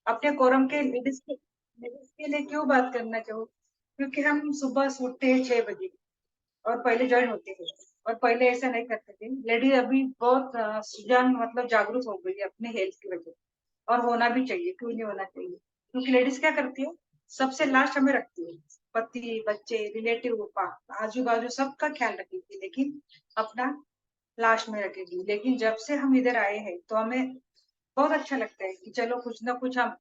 अपने कोरम के लेडीज के लिए क्यों बात करना चाहूँ, क्योंकि हम सुबह उठते हैं 6 बजे और पहले ज्वाइन होते हैं, और पहले ऐसा नहीं करते थे। लेडीज अभी बहुत सुजान मतलब जागरूक हो गई है अपने हेल्थ की वजह, और होना भी चाहिए, क्यों नहीं होना चाहिए, क्योंकि लेडीज क्या करती है, सबसे लास्ट हमें रखती है। पति, बच्चे, रिलेटिव, आजू बाजू सबका ख्याल रखेगी, लेकिन अपना लास्ट में रखेगी। लेकिन जब से हम इधर आए हैं तो हमें बहुत अच्छा लगता है कि चलो कुछ ना कुछ हम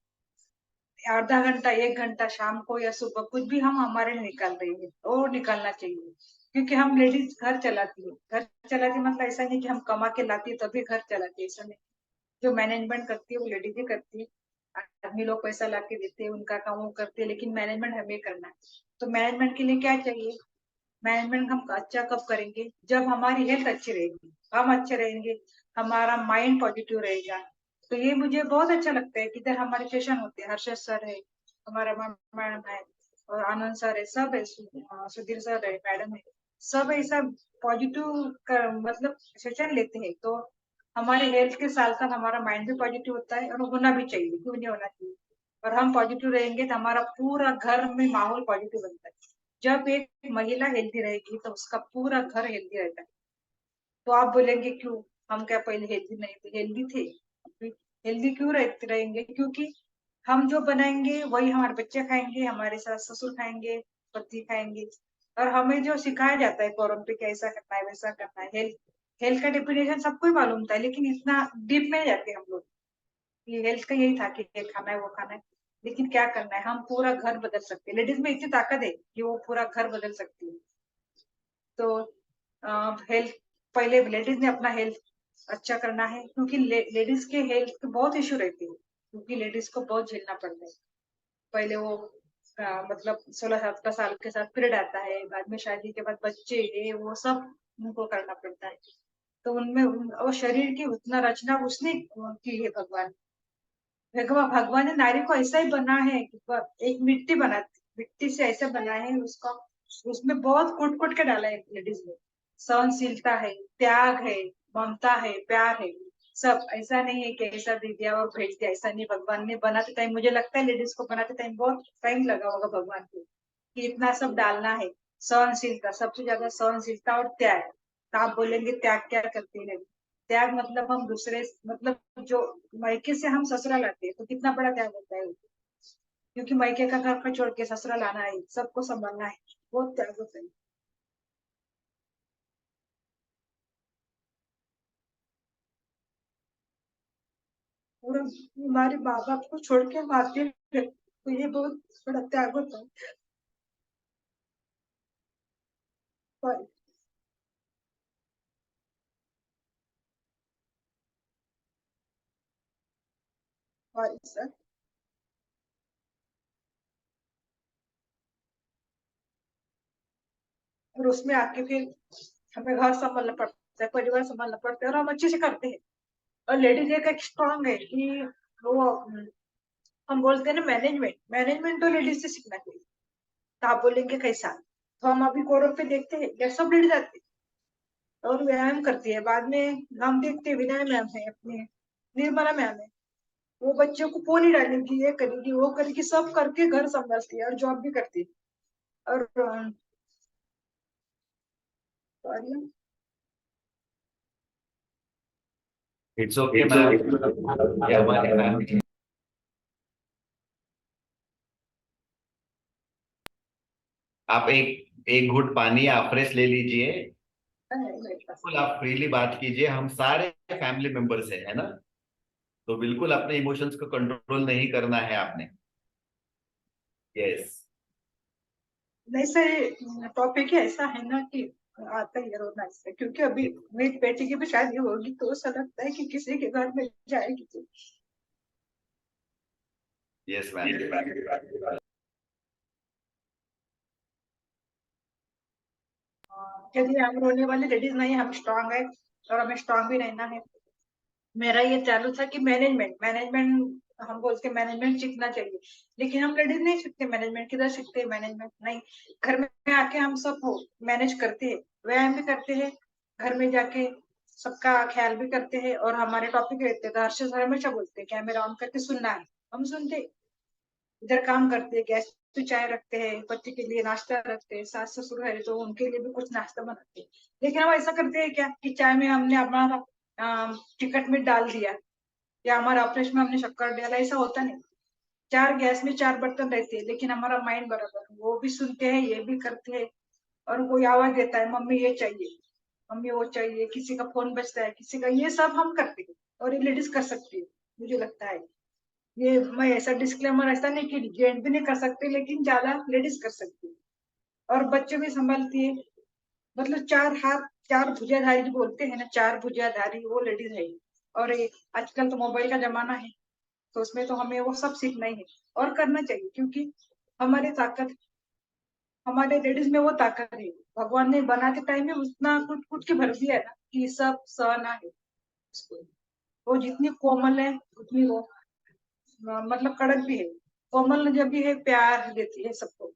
आधा घंटा, 1 घंटा शाम को या सुबह कुछ भी हम हमारे लिए निकाल रही है, और निकालना चाहिए। क्योंकि हम लेडीज घर चलाती है, घर चलाती मतलब ऐसा नहीं कि हम कमा के लाती है तभी घर चलाती है, ऐसा नहीं। जो मैनेजमेंट करती है वो लेडीज ही करती है। आदमी लोग पैसा ला के देते हैं, उनका काम वो करते हैं, लेकिन मैनेजमेंट हमें करना है। तो मैनेजमेंट के लिए क्या चाहिए, मैनेजमेंट हम अच्छा कब करेंगे, जब हमारी हेल्थ अच्छी रहेगी, हम अच्छे रहेंगे, हमारा माइंड पॉजिटिव रहेगा। तो ये मुझे बहुत अच्छा लगता है कि इधर हमारे सेशन होते हैं, हर्षद सर है, हमारा मैडम है, और आनंद सर है, सब है, सुधीर सर है, मैडम है, सब ऐसा पॉजिटिव मतलब सेशन लेते हैं। तो हमारे हेल्थ के साथ साथ हमारा माइंड भी पॉजिटिव होता है, और होना भी चाहिए, क्यों नहीं होना चाहिए। और हम पॉजिटिव रहेंगे तो हमारा पूरा घर में माहौल पॉजिटिव बनता है। जब एक महिला हेल्दी रहेगी तो उसका पूरा घर हेल्दी रहता है। तो आप बोलेंगे क्यों, हम क्या पहले हेल्दी नहीं थे, हेल्दी थे। हेल्दी क्यों रहते रहेंगे, क्योंकि हम जो बनाएंगे वही हमारे बच्चे खाएंगे, हमारे सास ससुर खाएंगे, पति खाएंगे। और हमें जो सिखाया जाता है फोरम पे कि ऐसा करना है, वैसा करना है, हेल्थ हेल्थ का डेफिनेशन सबको ही मालूम था, लेकिन इतना डीप में नहीं जाते हम लोग। ये हेल्थ का यही था कि ये खाना है, वो खाना है। लेकिन क्या करना है, हम पूरा घर बदल सकते हैं, लेडीज में इतनी ताकत है कि वो पूरा घर बदल सकती है। तो हेल्थ, पहले लेडीज ने अपना हेल्थ अच्छा करना है, क्योंकि लेडीज के हेल्थ के बहुत इश्यू रहते हैं, क्योंकि लेडीज को बहुत झेलना पड़ता है। पहले वो मतलब 16-17 साल के साथ पीरियड आता है, बाद में शादी के बाद बच्चे ये वो सब उनको करना पड़ता है। तो उनमें वो शरीर की उतना रचना उसने की है भगवान। भगवान भगवान ने नारी को ऐसा ही बना है कि एक मिट्टी बना, मिट्टी से ऐसा बना है उसका, उसमें बहुत कुट कुट के डाला है लेडीज में। सहनशीलता है, त्याग है, ममता है, प्यार है, सब। ऐसा नहीं है कि ऐसा दे दिया और भेज दिया, ऐसा नहीं। भगवान ने बनाते टाइम, मुझे लगता है लेडीज को बनाते टाइम बहुत टाइम लगा होगा भगवान को, कि इतना सब डालना है। सहनशीलता, सबसे ज्यादा सहनशीलता और त्याग। तो आप बोलेंगे त्याग क्या करती है, त्याग मतलब हम दूसरे मतलब जो मायके से हम ससुराल आते हैं तो कितना बड़ा त्याग होता है, क्योंकि मायके का घर को छोड़ के ससुराल आना है, सबको संभालना है, बहुत त्याग होता है। और हमारे माँ बाप को छोड़ के हम आते हैं, तो ये बहुत बड़ा त्याग होता है। और, और सर, और उसमें आके फिर हमें घर संभालना पड़ता है, परिवार संभालना पड़ता है, और हम अच्छे से करते हैं। और लेडीज एक स्ट्रांग है कि वो हम बोलते हैं ना, मैनेजमेंट, मैनेजमेंट तो लेडीज से सीखना चाहिए। तो आप बोलेंगे कैसा, तो हम अभी कोरम पे देखते हैं या सब लेडीज आती है और व्यायाम करती है। बाद में हम देखते हैं विनय मैम है अपने, निर्मला मैम है, वो बच्चों को पोनी डालेगी, ये करेगी, वो करेगी, सब करके घर संभालती है और जॉब भी करती है। और sorry, इट्स ओके मैम, ये हमारे मैम। आप एक एक घूंट पानी या फ्रेश ले लीजिए। है मेरे पास। बिल्कुल आप फ्रीली बात कीजिए, हम सारे फैमिली मेंबर्स हैं, है ना। तो बिल्कुल अपने इमोशंस को कंट्रोल नहीं करना है आपने। यस। नहीं सर, टॉपिक ही ऐसा है ना कि आता ही है रोना इससे, क्योंकि अभी मेरी बेटी की भी शादी होगी, तो ऐसा लगता है कि किसी के घर में जाएगी तो। Yes ma'am. यदि हम रोने वाली लेडीज नहीं, हम स्ट्रांग है, और हमें स्ट्रांग भी रहना है। मेरा ये चालू था कि मैनेजमेंट, हम बोलते मैनेजमेंट सीखना चाहिए, लेकिन हम लेडीज नहीं सीखते मैनेजमेंट, किधर सीखते हैं मैनेजमेंट, नहीं। घर में आके हम सब मैनेज करते हैं, व्यायाम भी करते हैं, घर में जाके सबका ख्याल भी करते हैं, और हमारे टॉपिक रहते हैं तो हर्षद सर हमेशा बोलते हैं कैमरा ऑन करके सुनना है, हम सुनते, इधर काम करते, गैस पे चाय रखते हैं, बच्चे के लिए नाश्ता रखते हैं, सास ससुर है तो उनके लिए भी कुछ नाश्ता बनाते हैं। लेकिन हम ऐसा करते हैं क्या कि चाय में हमने हमारा टिकट मीठ डाल दिया, या हमारा ऑपरेशन में हमने शक्कर डाला, ऐसा होता नहीं। 4 गैस में 4 बर्तन रहते हैं, लेकिन हमारा माइंड बराबर है, वो भी सुनते हैं, ये भी करते हैं। और कोई आवाज देता है, मम्मी ये चाहिए, मम्मी वो चाहिए, किसी का फोन बजता है, किसी का, ये सब हम करते हैं। और ये लेडीज कर सकती है, मुझे लगता है। ये मैं ऐसा डिस्क्लेमर ऐसा नहीं कि जेंट भी नहीं कर सकते, लेकिन ज्यादा लेडीज कर सकती है। और बच्चे भी संभालती है। मतलब 4 हाथ 4 भुजाधारी जो बोलते हैं ना, 4 भुजाधारी वो लेडीज है। और ये आजकल तो मोबाइल का जमाना है, तो उसमें तो हमें वो सब सीखना ही है और करना चाहिए, क्योंकि हमारी ताकत, हमारे लेडीज में वो ताकत है। भगवान ने बनाते टाइम में उतना कुछ कुछ के भर दिया है ना कि सब सहना है उसको। वो जितनी कोमल है उतनी वो मतलब कड़क भी है। कोमल जब भी है प्यार देती है सबको।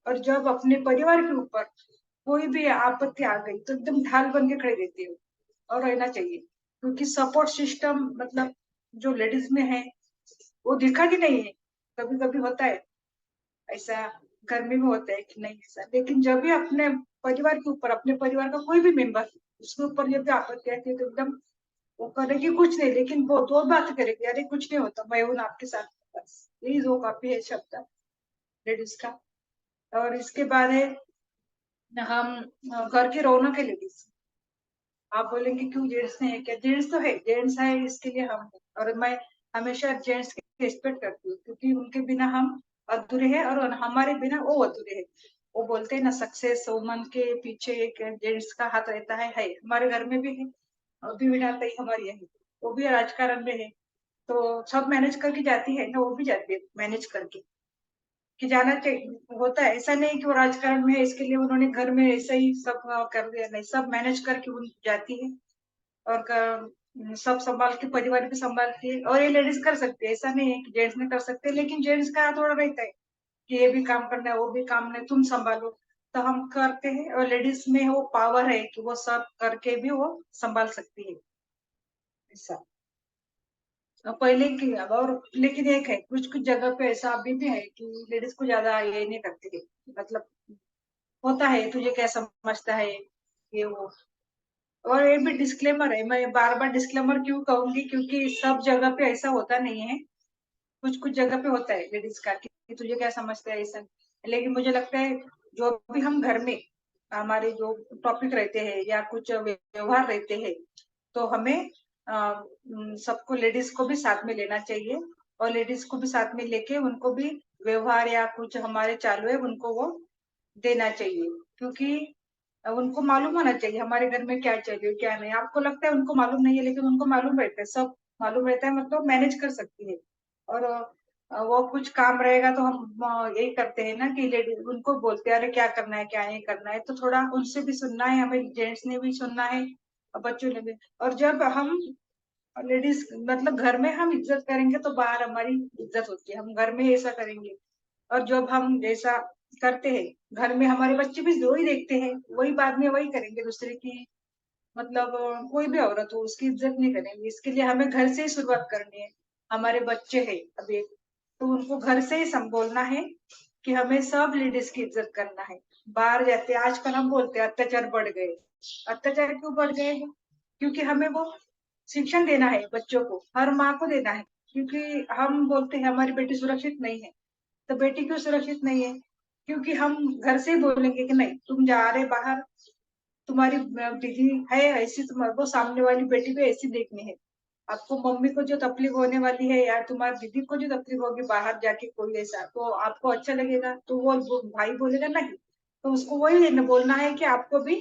और जब अपने परिवार के ऊपर कोई भी आपत्ति आ गई तो एकदम ढाल बन के खड़े रहती है। और रहना चाहिए, क्योंकि सपोर्ट सिस्टम मतलब जो लेडीज में है वो दिखाती नहीं है। कभी कभी होता है ऐसा, घर में भी होता है कि नहीं ऐसा, लेकिन जब भी अपने परिवार के ऊपर, अपने परिवार का कोई भी मेंबर उसके ऊपर जब भी आपत्ति आती है तो एकदम वो करेगी कुछ नहीं, लेकिन वो दो बात करेगी, अरे कुछ नहीं होता, मैं हूं ना आपके साथ, बस यही दो काफी है शब्द लेडीज का। और इसके बाद है हम घर की रौनक है लेडीज। आप बोलेंगे क्यों जेंट्स नहीं है क्या? जेंट्स तो है, जेंट्स है इसके लिए हम हैं। और मैं हमेशा जेंट्स की रिस्पेक्ट करती हूँ, क्योंकि उनके बिना हम अधूरे हैं और हमारे बिना वो अधूरे हैं। वो बोलते हैं ना, सक्सेस वुमन के पीछे एक जेंट्स का हाथ रहता है। हमारे घर में भी है, अभी विनाता ही हमारी है, वो भी राजकारण में है। तो सब मैनेज करके जाती है ना, वो भी जाती है मैनेज करके, कि जाना चाहिए। होता है ऐसा नहीं कि वो राजकारण में है इसके लिए उन्होंने घर में ऐसा ही सब कर दिया, नहीं, सब मैनेज करके वो जाती है। और सब संभाल के, परिवार भी संभालती है। और ये लेडीज कर सकती है, ऐसा नहीं है कि जेंट्स नहीं कर सकते, लेकिन जेंट्स का थोड़ा रहता है कि ये भी काम करना है, वो भी काम नहीं, तुम संभालो। तो हम करते हैं, और लेडीज में वो पावर है कि वो सब करके भी वो संभाल सकती है, ऐसा। पहले की और लेकिन एक है, कुछ कुछ जगह पे ऐसा अभी भी है कि लेडीज को ज्यादा ये नहीं करती है। मतलब होता है, तुझे क्या समझता है, ये वो। और ये भी डिस्क्लेमर है, मैं बार बार डिस्क्लेमर क्यों कहूंगी, क्योंकि सब जगह पे ऐसा होता नहीं है। कुछ कुछ जगह पे होता है लेडीज का कि तुझे क्या समझता है ऐसा। लेकिन मुझे लगता है जो भी हम घर में हमारे जो टॉपिक रहते हैं या कुछ व्यवहार रहते हैं, तो हमें सबको, लेडीज को भी साथ में लेना चाहिए। और लेडीज को भी साथ में लेके उनको भी व्यवहार या कुछ हमारे चालू है उनको वो देना चाहिए, क्योंकि उनको मालूम होना चाहिए हमारे घर में क्या चाहिए क्या नहीं। आपको लगता है उनको मालूम नहीं है, लेकिन उनको मालूम रहता है, सब मालूम रहता है, मतलब मैनेज कर सकती है। और वो कुछ काम रहेगा तो हम यही करते हैं ना कि लेडी उनको बोलते हैं, अरे क्या करना है क्या नहीं करना है, तो थोड़ा उनसे भी सुनना है, हमें जेंट्स ने भी सुनना है और बच्चों ने भी। और जब हम लेडीज मतलब घर में हम इज्जत करेंगे तो बाहर हमारी इज्जत होती है, हम घर में ऐसा करेंगे। और जब हम जैसा करते हैं घर में, हमारे बच्चे भी वही देखते हैं, वही बाद में वही करेंगे दूसरे की। मतलब कोई भी औरत हो उसकी इज्जत नहीं करेंगे, इसके लिए हमें घर से ही शुरुआत करनी है। हमारे बच्चे हैं अभी, तो उनको घर से ही बोलना है कि हमें सब लेडीज की इज्जत करना है। बाहर जाते हैं, आजकल हम बोलते हैं अत्याचार बढ़ गए। अत्याचार क्यों बढ़ गए हैं? क्योंकि हमें वो शिक्षण देना है बच्चों को, हर माँ को देना है। क्योंकि हम बोलते हैं हमारी बेटी सुरक्षित नहीं है, तो बेटी क्यों सुरक्षित नहीं है? क्योंकि हम घर से ही बोलेंगे कि नहीं तुम जा रहे बाहर, तुम्हारी दीदी है ऐसी, तुम्हारे को सामने वाली बेटी भी ऐसी देखनी है। आपको मम्मी को जो तकलीफ होने वाली है या तुम्हारी दीदी को जो तकलीफ होगी बाहर जाके कोई ऐसा, तो आपको अच्छा लगेगा? तो वो भाई बोलेगा नहीं, तो उसको वही बोलना है कि आपको भी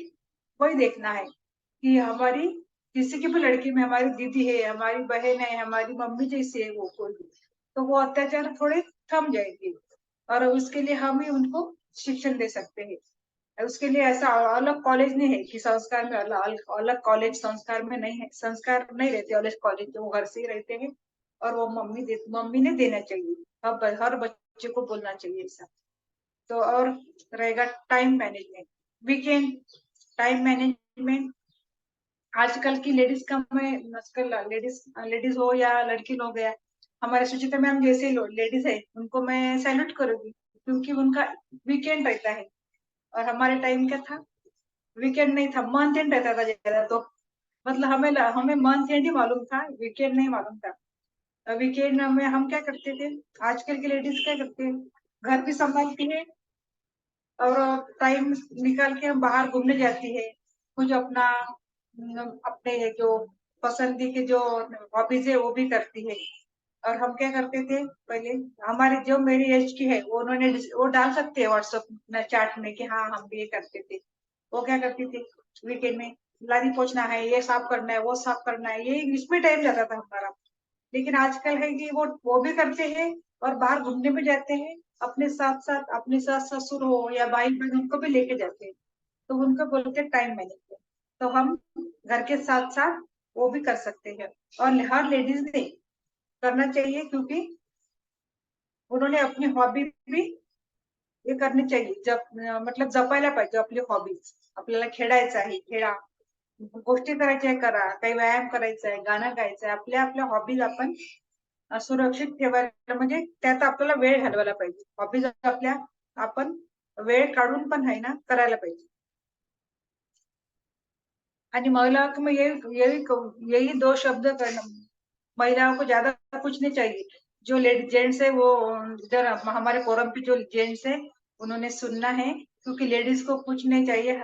वही देखना है कि हमारी किसी की भी लड़की में हमारी दीदी है, हमारी बहन है, हमारी मम्मी जैसी है वो कोई भी, तो वो अत्याचार थोड़े थम जाएंगे। और उसके लिए हम ही उनको शिक्षण दे सकते हैं। उसके लिए ऐसा अलग कॉलेज नहीं है कि संस्कार में अलग अलग कॉलेज, संस्कार में नहीं है, संस्कार नहीं रहते अलग कॉलेज, जो घर से ही रहते हैं। और वो मम्मी ने देना चाहिए, अब हर बच्चे को बोलना चाहिए ऐसा। तो और रहेगा time management, weekend time management. आजकल की लेडीज का, मैं आजकल लेडीज लेडीज हो या लड़की हो गया, हमारे सुचिता मैम जैसे लेडीज है उनको मैं सैल्यूट करूंगी, क्योंकि उनका वीकेंड रहता है। और हमारे टाइम क्या था, वीकेंड नहीं था, मंथ एंड रहता था ज्यादा। तो मतलब हमें हमें मंथ एंड ही मालूम था, वीकेंड नहीं मालूम था। वीकेंड में हम क्या करते थे, आजकल की लेडीज क्या करते हैं, घर भी संभालती है और टाइम निकाल के हम बाहर घूमने जाती है। कुछ अपना अपने जो पसंदी के जो हॉबीज है वो भी करती है। और हम क्या करते थे पहले, हमारे जो मेरी एज की है वो उन्होंने वो डाल सकते हैं व्हाट्सएप चैट में कि हाँ हम भी ये करते थे। वो क्या करती थी, वीकेंड में लादी पोछना है, ये साफ करना है, वो साफ करना है, ये इसमें टाइम जाता था हमारा। लेकिन आजकल है कि वो भी करते हैं और बाहर घूमने भी जाते हैं, अपने साथ साथ अपने साथ ससुर हो या भाई बहन उनको भी लेके जाते हैं। तो उनको बोलते हैं टाइम मैनेजमेंट। तो हम घर के साथ साथ वो भी कर सकते हैं। और हर लेडीज ने करना चाहिए, क्योंकि उन्होंने अपनी हॉबी भी हे करणी चाहिए, मतलब जपायला पाहिजे आपली हॉबीज। आपल्याला खेळायचं आहे खेळा, गोष्टी करायच्या आहे करा, काही व्यायाम करायचा आहे, गाणं गायचं आहे, आपल्या आपल्या हॉबीज आपण सुरक्षित ठेवायला, म्हणजे त्यात आपल्याला वेळ घालवायला पाहिजे। हॉबीज आपल्या आपण वेळ काढून पण आहे ना करायला पाहिजे। आणि महिलाओं को मैं यही कहूँ, यही दो शब्द करना, महिलाओं को ज्यादा कुछ नहीं चाहिए। जो लेडी जेंट्स है वो इधर हमारे फोरम पे जो जेंट्स है उन्होंने सुनना है, क्योंकि लेडीज को कुछ नहीं चाहिए।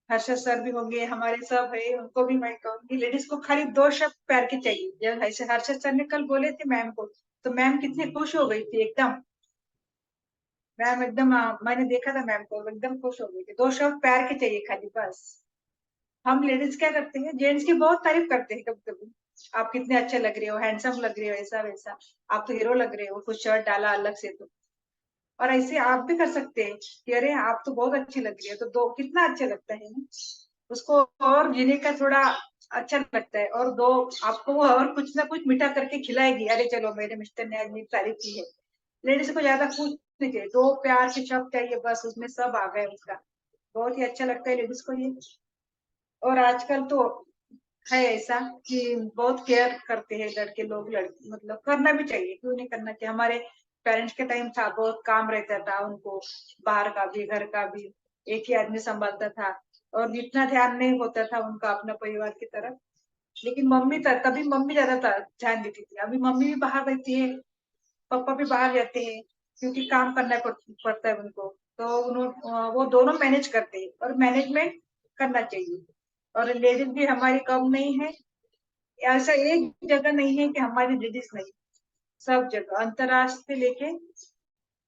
हर्षद सर भी होंगे, हमारे सब है, उनको भी मैं कहूंगी लेडीज को खाली दो शब्द प्यार के चाहिए। जब ऐसे हर्षद सर ने कल बोले थे मैम को, तो मैम कितनी खुश हो गई थी एकदम। मैम एकदम मैंने देखा था मैम को, एकदम खुश हो गई थी। दो शब्द प्यार के चाहिए खाली, बस। हम लेडीज क्या करते हैं, जेंट्स की बहुत तारीफ करते हैं कभी कभी, आप कितने अच्छे लग रहे हो, हैंडसम लग रहे हो, ऐसा वैसा, आप तो हीरो लग रहे हो, कुछ शर्ट डाला अलग से तो। और ऐसे आप भी कर सकते हैं कि अरे आप तो बहुत अच्छी लग रही है, तो दो कितना अच्छा लगता है ना, उसको और जीने का थोड़ा अच्छा लगता है। और दो आपको वो और कुछ ना कुछ मीठा करके खिलाएगी, अरे चलो मेरे मिस्टर ने आज मेरी तारीफ की है। लेडीज को ज्यादा कुछ नहीं चाहिए, दो प्यार के शब्द चाहिए, बस उसमें सब आ गए उसका। बहुत ही अच्छा लगता है लेडीज को ये। और आजकल तो है ऐसा कि बहुत केयर करते हैं लड़के लोग, लड़की मतलब करना भी चाहिए, क्यों नहीं करना चाहिए। हमारे पेरेंट्स के टाइम था, बहुत काम रहता था उनको, बाहर का भी घर का भी एक ही आदमी संभालता था, और इतना ध्यान नहीं होता था उनका अपना परिवार की तरफ। लेकिन मम्मी तभी मम्मी ज्यादा ध्यान देती थी, अभी मम्मी भी बाहर रहती है, पापा भी बाहर जाते हैं, क्योंकि काम करना पड़ता है उनको। तो वो दोनों मैनेज करते हैं, और मैनेजमेंट करना चाहिए। और लेडीज भी हमारी कम नहीं है, ऐसा एक जगह नहीं है कि हमारी लेडीज नहीं, सब जगह अंतरराष्ट्र से लेके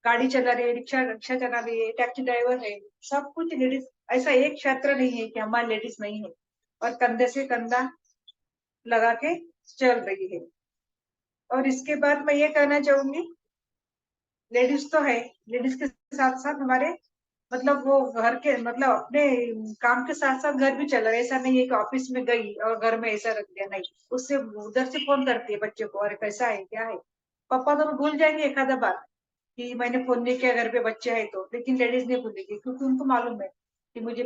गाड़ी चला रही है, रिक्शा रिक्शा चला रही है, टैक्सी ड्राइवर है, सब कुछ लेडीज। ऐसा एक क्षेत्र नहीं है कि हमारी लेडीज नहीं है, और कंधे से कंधा लगा के चल रही है। और इसके बाद मैं ये कहना चाहूंगी, लेडीज तो है, लेडीज के साथ साथ हमारे मतलब वो घर के मतलब अपने काम के साथ साथ घर भी चल रहा है। ऐसा नहीं है कि ऑफिस में गई और घर में ऐसा रख दिया, नहीं, उससे उधर से फोन करती है बच्चे को, अरे कैसा है क्या है। पापा तो भूल जाएंगे एक आधा बार कि मैंने फोन नहीं किया घर पे बच्चे है तो, लेकिन लेडीज नहीं भूलेगी, क्योंकि उनको मालूम है कि मुझे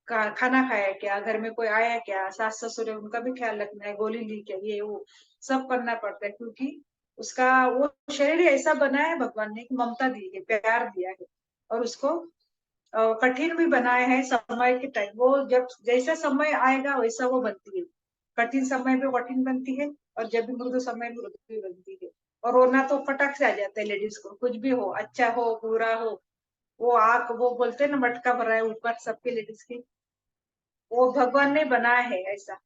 खाना खाया क्या, घर में कोई आया क्या, सास ससुर है उनका भी ख्याल रखना है, गोली ली क्या, ये वो सब करना पड़ता है। क्योंकि उसका वो शरीर ही ऐसा बना है भगवान ने कि ममता दी है, प्यार दिया है। और उसको कठिन भी बनाया है समय के टाइम, वो जब जैसा समय आएगा वैसा वो बनती है। कठिन समय में कठिन बनती है, और जब भी मृदु समय में मृदु भी बनती है। और रोना तो फटक से आ जाता है लेडीज को, कुछ भी हो, अच्छा हो बुरा हो। वो आग वो बोलते हैं ना, मटका भरा है ऊपर सबके लेडीज की, वो भगवान ने बनाया है ऐसा।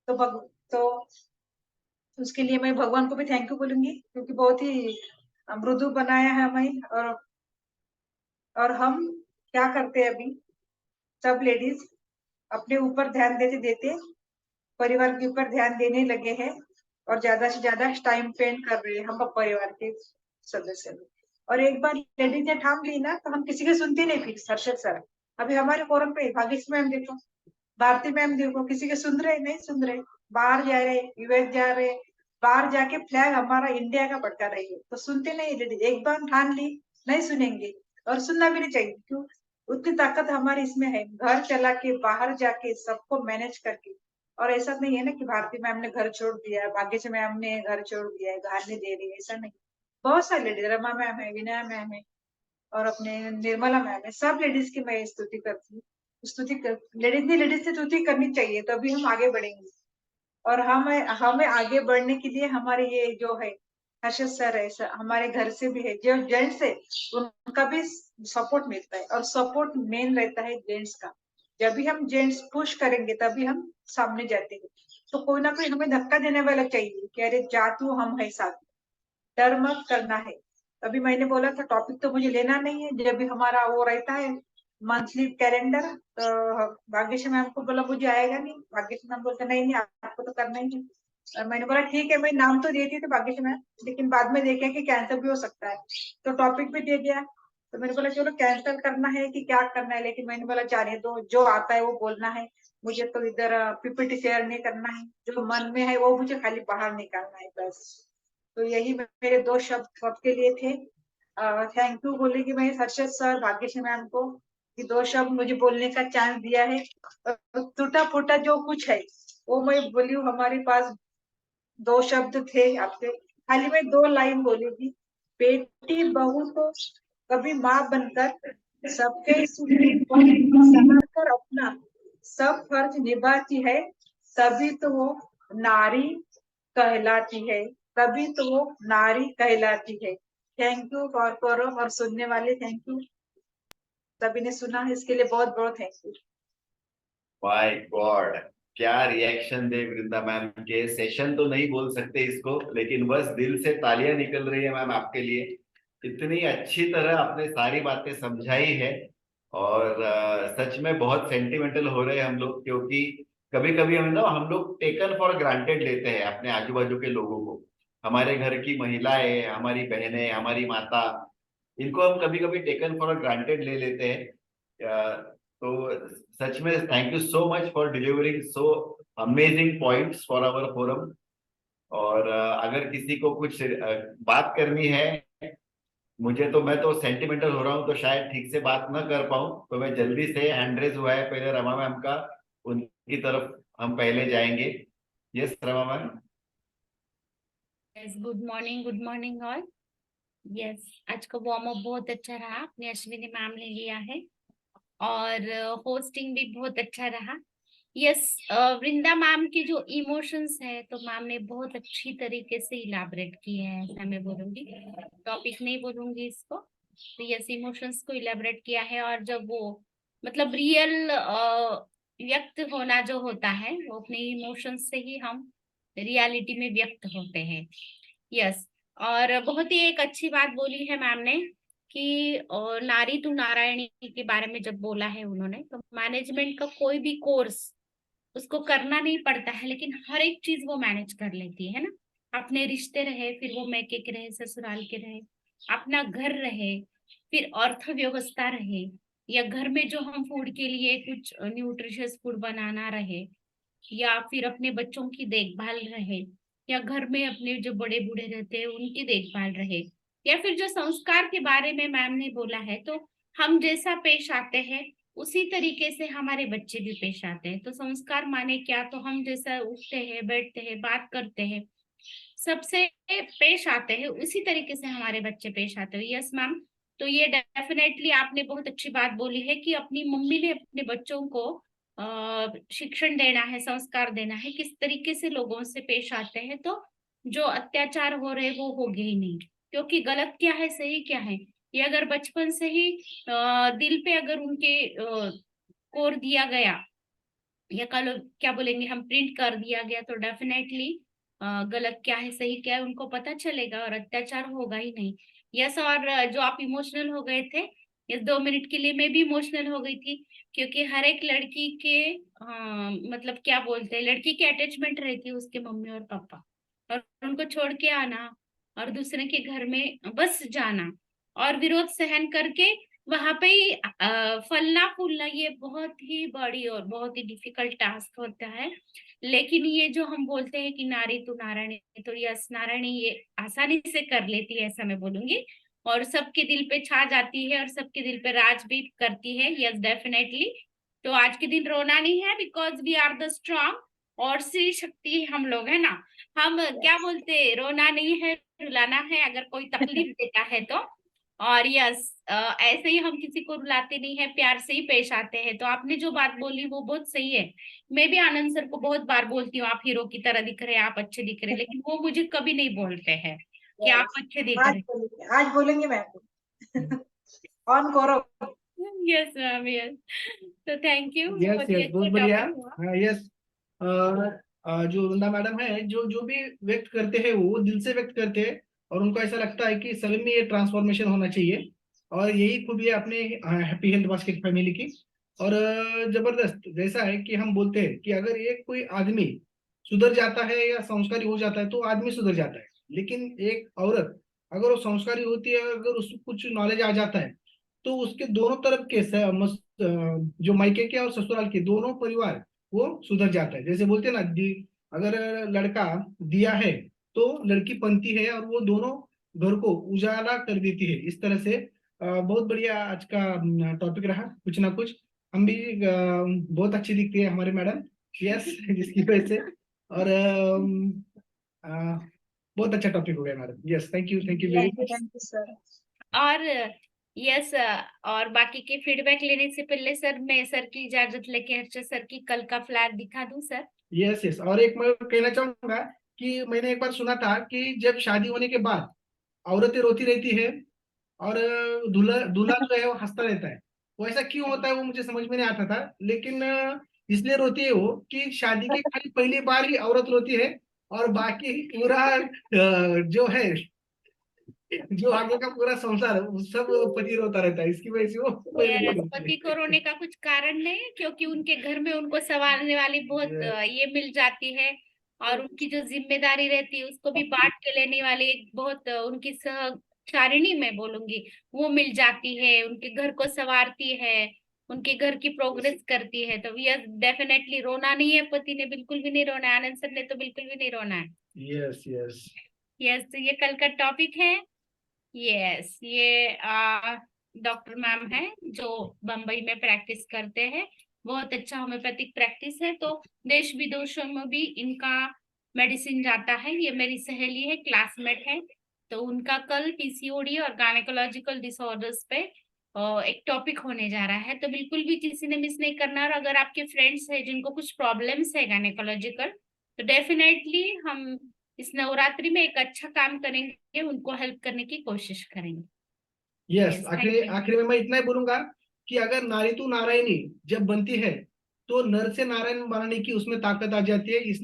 तो तो उसके लिए मैं भगवान को भी थैंक यू बोलूंगी, क्योंकि बहुत ही मृदु बनाया है हमें। और हम क्या करते हैं अभी, सब लेडीज अपने ऊपर ध्यान देते देते परिवार के ऊपर ध्यान देने लगे हैं, और ज्यादा से ज्यादा टाइम स्पेंड कर रहे हैं हम परिवार के सदस्य में। और एक बार लेडीज ने ठान ली ना, तो हम किसी की सुनते नहीं फिर, हर्षद सर अभी हमारे फोरम पे भाग्यश्री मैम देखो, भारती मैम देखो, किसी के सुन रहे नहीं सुन रहे, बाहर जा रहे, यूएस जा रहे, बाहर जाके फ्लैग हमारा इंडिया का भड़का रही है, तो सुनते नहीं लेडीज, एक बार ठान ली नहीं सुनेंगे। और सुनना भी नहीं चाहिए, क्यों, उतनी ताकत हमारी इसमें है, घर चला के बाहर जाके सबको मैनेज करके और ऐसा नहीं है ना कि भारती मैम ने घर छोड़ दिया, भाग्यश्री मैम ने घर छोड़ दिया है, घर नहीं दे रही है, ऐसा नहीं। बहुत सारी लेडीज, रमा मैम है, विनय मैम है, और अपने निर्मला मैम है, सब लेडीज की मैं स्तुति करती हूँ। लेडीज ने लेडीज से स्तुति करनी चाहिए, तभी हम आगे बढ़ेंगे। और हमें आगे बढ़ने के लिए हमारे ये जो है हर्षद सर है, हमारे घर से भी है, जो जेंट्स है उनका भी सपोर्ट मिलता है, और सपोर्ट मेन रहता है जेंट्स का। जब भी हम जेंट्स पुश करेंगे तभी हम सामने जाते हैं। तो कोई ना कोई हमें धक्का देने वाला चाहिए कि अरे जा तू, हम है साथ, डर मत करना है। अभी मैंने बोला था टॉपिक तो मुझे लेना नहीं है, जब भी हमारा वो रहता है मंथली कैलेंडर, तो भाग्यश्री मैम को बोला मुझे आएगा नहीं, भाग्यश्री मैम बोलते नहीं नहीं आपको तो करना ही है। और मैंने बोला ठीक है, मैं नाम तो देती थी भाग्यश्री मैम, लेकिन बाद में देखे कि कैंसिल भी हो सकता है, तो टॉपिक भी दे दिया। तो मैंने बोला चलो कैंसिल करना है कि क्या करना है, लेकिन मैंने बोला जाने दो, जो आता है वो बोलना है, मुझे तो इधर पीपीटी शेयर नहीं करना है, जो मन में है वो मुझे खाली बाहर निकालना है बस। तो यही मेरे दो शब्द सबके लिए थे। थैंक यू बोले कि मैं हर्षद सर, भाग्यश्री मैम को कि दो शब्द मुझे बोलने का चांस दिया है। टूटा फूटा जो कुछ है वो मैं बोली हूँ, हमारे पास दो शब्द थे आपसे, खाली मैं दो लाइन बोली थी। बेटी बहू तो कभी माँ बनकर सबके सुख को संभाल कर अपना सब फर्ज निभाती है, तभी तो वो नारी कहलाती है, तभी तो वो नारी कहलाती है। थैंक यू फॉर फोरम, और सुनने वाले थैंक यू, सभी ने सुना, इसके लिए बहुत बहुत थैंक यू। माय गॉड, क्या रिएक्शन दे वृंदा मैम के। सेशन तो नहीं बोल सकते इसको, लेकिन बस दिल से तालियां निकल रही है मैम आपके लिए। इतनी अच्छी तरह आपने सारी बातें समझाई है। और सच में बहुत सेंटिमेंटल हो रहे हैं हम लोग, क्योंकि कभी कभी हम लोग टेकन फॉर ग्रांटेड लेते हैं अपने आजू बाजू के लोगों को। हमारे घर की महिलाएं, हमारी बहनें, हमारी माता, इनको हम कभी कभी टेकन फॉर ग्रांटेड ले लेते हैं। तो सच में thank you so much for delivering so amazing points for our forum. और अगर किसी को कुछ बात करनी है, मैं तो सेंटिमेंटल हो रहा हूँ, तो शायद ठीक से बात ना कर पाऊँ, तो मैं जल्दी से हैंड रेज हुआ है पहले रमा मैम का, उनकी तरफ हम पहले जाएंगे। Yes Rama ma'am. Yes, good morning all. Yes, आज का वार्म अप बहुत अच्छा रहा, अपने अश्विनी मैम ने लिया है, और होस्टिंग भी बहुत अच्छा रहा। यस, वृंदा मैम की जो इमोशंस है तो मैम ने बहुत अच्छी तरीके से इलाबरेट किए हैं, ऐसा मैं बोलूंगी, टॉपिक नहीं बोलूंगी इसको। तो यस, इमोशंस को इलाबरेट किया है, और जब वो मतलब रियल व्यक्त होना जो होता है, वो अपने इमोशंस से ही हम रियलिटी में व्यक्त होते हैं। यस, और बहुत ही एक अच्छी बात बोली है मैम ने कि नारी टू नारायणी के बारे में जब बोला है उन्होंने, तो मैनेजमेंट का कोई भी कोर्स उसको करना नहीं पड़ता है, लेकिन हर एक चीज वो मैनेज कर लेती है ना। अपने रिश्ते रहे, फिर वो मैके के रहे, ससुराल के रहे, अपना घर रहे, फिर अर्थव्यवस्था रहे, या घर में जो हम फूड के लिए कुछ न्यूट्रिशियस फूड बनाना रहे, या फिर अपने बच्चों की देखभाल रहे, या घर में अपने जो बड़े बूढ़े रहते हैं उनकी देखभाल रहे, या फिर जो संस्कार के बारे में मैम ने बोला है, तो हम जैसा पेश आते हैं उसी तरीके से हमारे बच्चे भी पेश आते हैं। तो संस्कार माने क्या, तो हम जैसा उठते हैं, बैठते हैं, बात करते हैं, सबसे पेश आते हैं, उसी तरीके से हमारे बच्चे पेश आते हैं। यस मैम, तो ये डेफिनेटली आपने बहुत अच्छी बात बोली है कि अपनी मम्मी ने अपने बच्चों को शिक्षण देना है, संस्कार देना है, किस तरीके से लोगों से पेश आते हैं, तो जो अत्याचार हो रहे वो होंगे ही नहीं। क्योंकि गलत क्या है, सही क्या है, ये अगर बचपन से ही दिल पे अगर उनके कोर दिया गया, या कल क्या बोलेंगे हम, प्रिंट कर दिया गया, तो डेफिनेटली गलत क्या है, सही क्या है, उनको पता चलेगा, और अत्याचार होगा ही नहीं। यस, और जो आप इमोशनल हो गए थे, इस 2 मिनट के लिए मैं भी इमोशनल हो गई थी, क्योंकि हर एक लड़की के मतलब क्या बोलते हैं, लड़की की अटैचमेंट रहती है उसके मम्मी और पापा, और उनको छोड़ के आना, और दूसरे के घर में बस जाना, और विरोध सहन करके वहां पे ही फलना फूलना, ये बहुत ही बड़ी और बहुत ही डिफिकल्ट टास्क होता है। लेकिन ये जो हम बोलते हैं कि नारी तो नारायणी, तो यस, नारायणी ये आसानी से कर लेती है, ऐसा मैं बोलूंगी, और सबके दिल पे छा जाती है, और सबके दिल पे राज भी करती है। यस डेफिनेटली, तो आज के दिन रोना नहीं है, because we are the strong, और स्त्री शक्ति हम लोग है ना, हम क्या बोलते हैं, रोना नहीं है रुलाना है अगर कोई तकलीफ देता है तो। और यस, ऐसे ही हम किसी को रुलाते नहीं है, प्यार से ही पेश आते हैं। तो आपने जो बात बोली वो बहुत सही है। मैं भी आनंद सर को बहुत बार बोलती हूँ आप हीरो की तरह दिख रहे हैं, आप अच्छे दिख रहे हैं, लेकिन वो मुझे कभी नहीं बोलते हैं कि आप अच्छे दिख रहे आज बोलेंगे मैम। ऑन करो। हैं। Yes ma'am, yes. तो थैंक यू, यस बहुत ही यस, अच्छा बहुत बढ़िया। टॉपिक हुआ। हाँ यस। जो वृंदा मैडम है, जो जो भी व्यक्त करते हैं वो दिल से व्यक्त करते हैं, और उनको ऐसा लगता है कि सभी में ये ट्रांसफॉर्मेशन होना चाहिए। और यही खूबी है अपने हैप्पी हेल्थ बास्केट फैमिली की। और जबरदस्त जैसा है कि हम बोलते हैं कि अगर एक कोई आदमी सुधर जाता है या संस्कारी हो जाता है तो आदमी सुधर जाता है। लेकिन एक औरत अगर वो संस्कारी होती है, अगर उसको कुछ नॉलेज आ जाता है, तो उसके दोनों तरफ के जो मायके के और ससुराल के दोनों परिवार वो सुधर जाता है। जैसे बोलते हैं ना, अगर लड़का दिया है तो लड़की पंथी है, और वो दोनों घर को उजाला कर देती है। इस तरह से बहुत बढ़िया आज का टॉपिक रहा। कुछ ना कुछ हम भी बहुत अच्छी दिखती है हमारे मैडम। यस। जिसकी वजह से और बहुत अच्छा टॉपिक हो गया madam. Yes, thank you very much. Thank you sir. और यस, और बाकी के फीडबैक लेने से पहले सर, मैं सर की इजाजत लेके हर्षद सर की कल का फ्लैग दिखा दूं सर? यस यस, और एक मैं कहना चाहूंगा कि मैंने एक बार सुना था कि जब शादी होने के बाद औरतें रोती रहती है और दूल्हा दूल्हा जो है वो हंसता रहता है। वो ऐसा क्यों होता है वो मुझे समझ में नहीं आता था, लेकिन इसलिए रोती है वो कि शादी के खाली पहली बार ही औरत रोती है, और बाकी पूरा जो है, जो आगे का पूरा संसार है वो सब पति रोता रहता है। इसकी वजह से वो पहली बार यस, रोती पति को है। रोने का कुछ कारण नहीं है, क्योंकि उनके घर में उनको संभालने वाली बहुत ये मिल जाती है, और उनकी जो जिम्मेदारी रहती है उसको भी बांट के लेने वाली एक बहुत उनकी सहचारिणी मैं बोलूंगी, वो मिल जाती है, उनके घर को संवारती है, उनके घर की प्रोग्रेस करती है। तो यस, डेफिनेटली रोना नहीं है, पति ने बिल्कुल भी नहीं रोना है, आनंद सर ने तो बिल्कुल भी नहीं रोना है। Yes yes. यस, तो ये कल का टॉपिक है। यस, ये डॉक्टर मैम है जो बम्बई में प्रैक्टिस करते हैं, बहुत अच्छा होम्योपैथिक प्रैक्टिस है, तो देश विदेशों में भी इनका मेडिसिन जाता है। ये मेरी सहेली है, क्लासमेट है। तो उनका कल पीसीओडी और गायनेकोलॉजिकल डिसऑर्डर्स पे एक टॉपिक होने जा रहा है, तो बिल्कुल भी किसी ने मिस नहीं करना। और अगर आपके फ्रेंड्स है जिनको कुछ प्रॉब्लम्स है गायनेकोलॉजिकल, तो डेफिनेटली हम इस नवरात्रि में एक अच्छा काम करेंगे, उनको हेल्प करने की कोशिश करेंगे। यस, Yes, आखिरी thank you. आखिरी में मैं इतना ही बोलूंगा कि अगर नारी तू नारायणी जब बनती है तो नर से नारायण बनाने की उसमें ताकत आ जाती है। इसलिए